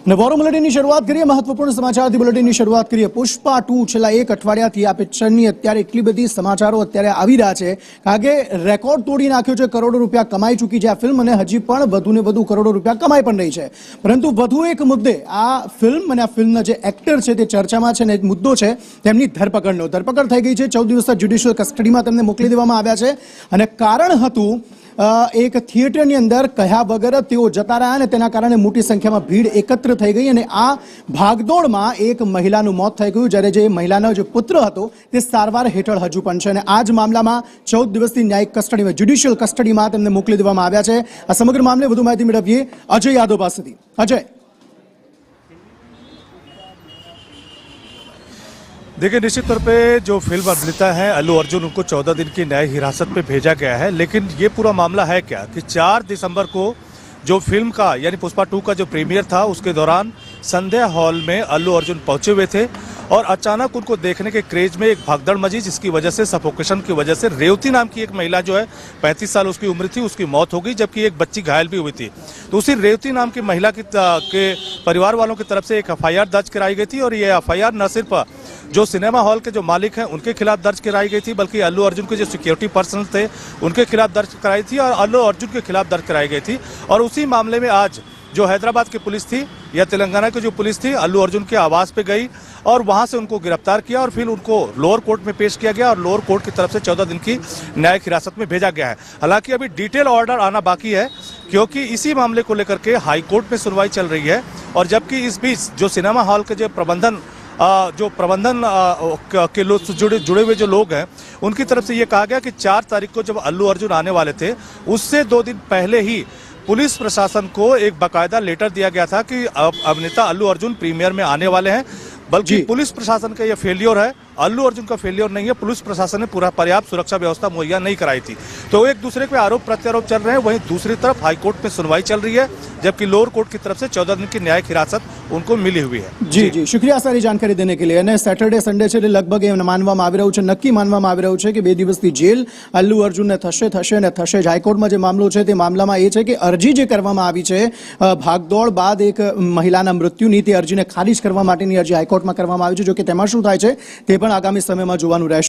નવારો બુલેટિનની શરૂઆત કરીએ મહત્વપૂર્ણ સમાચારથી બુલેટિનની શરૂઆત કરીએ પુષ્પા 2 છેલ્લા એક અઠવાડિયાથી આ પિક્ચરની અત્યારે એટલી બધી સમાચારો અત્યારે આવી રહ્યા છે કારણ કે રેકોર્ડ તોડી નાખ્યો છે કરોડો રૂપિયા કમાઈ ચૂકી છે આ ફિલ્મ અને હજી પણ વધુને વધુ કરોડો રૂપિયા કમાઈ પણ રહી છે પરંતુ વધુ એક મુદ્દે આ ફિલ્મ અને આ ફિલ્મના જે એક્ટર છે તે ચર્ચામાં છે ને મુદ્દો છે તેમની ધરપકડ થઈ ગઈ છે 14 દિવસના જ્યુડિશિયલ કસ્ટડીમાં તેમને મોકલી દેવામાં આવ્યા છે અને કારણ હતું એક થિયેટરની અંદર કહ્યા વગર તેઓ જતા રહ્યા અને તેના કારણે મોટી સંખ્યામાં ભીડ એકત્ર થઈ ગઈ અને આ ભાગદોડમાં એક મહિલાનું મોત થઈ ગયું જ્યારે જે મહિલાનો જે પુત્ર હતો તે સારવાર હેઠળ હજુ પણ છે અને આ જ મામલામાં 14 દિવસની ન્યાયિક કસ્ટડીમાં જ્યુડિશિયલ કસ્ટડીમાં તેમને મોકલી દેવામાં આવ્યા છે આ સમગ્ર મામલે વધુ માહિતી મેળવીએ અજય યાદવ પાસેથી અજય। देखिए निश्चित तौर पे जो फिल्म अभिनेता है अल्लू अर्जुन उनको 14 दिन की न्यायिक हिरासत में भेजा गया है लेकिन ये पूरा मामला है क्या कि 4 दिसंबर को जो फिल्म का यानी पुष्पा 2 का जो प्रीमियर था उसके दौरान संध्या हॉल में अल्लू अर्जुन पहुंचे हुए थे और अचानक उनको देखने के क्रेज में एक भागदड़ मची जिसकी वजह से सफोकेशन की वजह से रेवती नाम की एक महिला जो है 35 साल उसकी उम्र थी उसकी मौत हो गई जबकि एक बच्ची घायल भी हुई थी। तो उसी रेवती नाम की महिला के परिवार वालों की तरफ से एक FIR दर्ज कराई गई थी और ये FIR न सिर्फ जो सिनेमा हॉल के जो मालिक हैं उनके खिलाफ दर्ज कराई गई थी बल्कि अल्लू अर्जुन के जो सिक्योरिटी पर्सनल थे उनके खिलाफ दर्ज कराई थी और अल्लू अर्जुन के खिलाफ दर्ज कराई गई थी। और उसी मामले में आज जो हैदराबाद की पुलिस थी या तेलंगाना की जो पुलिस थी अल्लू अर्जुन के आवास पे गई और वहां से उनको गिरफ्तार किया और फिर उनको लोअर कोर्ट में पेश किया गया और लोअर कोर्ट की तरफ से 14 दिन की न्यायिक हिरासत में भेजा गया है। हालांकि अभी डिटेल ऑर्डर आना बाकी है क्योंकि इसी मामले को लेकर के हाई कोर्ट में सुनवाई चल रही है और जबकि इस बीच जो सिनेमा हॉल के जो प्रबंधन के लोग जुड़े हुए जो लोग हैं उनकी तरफ से ये कहा गया कि 4 तारीख को जब अल्लू अर्जुन आने वाले थे उससे 2 दिन पहले ही पुलिस प्रशासन को एक बाकायदा लेटर दिया गया था कि अभिनेता अल्लू अर्जुन प्रीमियर में आने वाले हैं। बल्कि पुलिस प्रशासन का यह फेलियर है, अल्लू अर्जुन का फेलियर नहीं है, पुलिस प्रशासन ने पूरा पर्याप्त सुरक्षा व्यवस्था मुहैया नहीं कराई थी। तो एक दूसरे पे आरोप प्रत्यारोप चल रहे हैं। वहीं दूसरी तरफ हाईकोर्ट में सुनवाई चल रही है जबकि लोअर कोर्ट की तरफ से 14 दिन की न्यायिक हिरासत उनको मिली हुई है। जी शुक्रिया सारी जानकारी देने के लिए। અને સેટરડે સન્ડે છે લગભગ એ માનવામાં આવી રહ્યું છે, નક્કી માનવામાં આવી રહ્યું છે કે 2 દિવસની જેલ અલ્લુ અર્જુનને થશે અને થશે જ। હાઈકોર્ટમાં જે મામલો છે તે મામલામાં એ છે કે અરજી જે કરવામાં આવી છે ભાગદોડ બાદ એક મહિલાના મૃત્યુની તે અરજીને ખારીજ કરવા માટેની અરજી હાઈકોર્ટમાં કરવામાં આવી છે જો કે તેમાં શું થાય છે તે પણ આગામી સમયમાં જોવાનું રહેશે।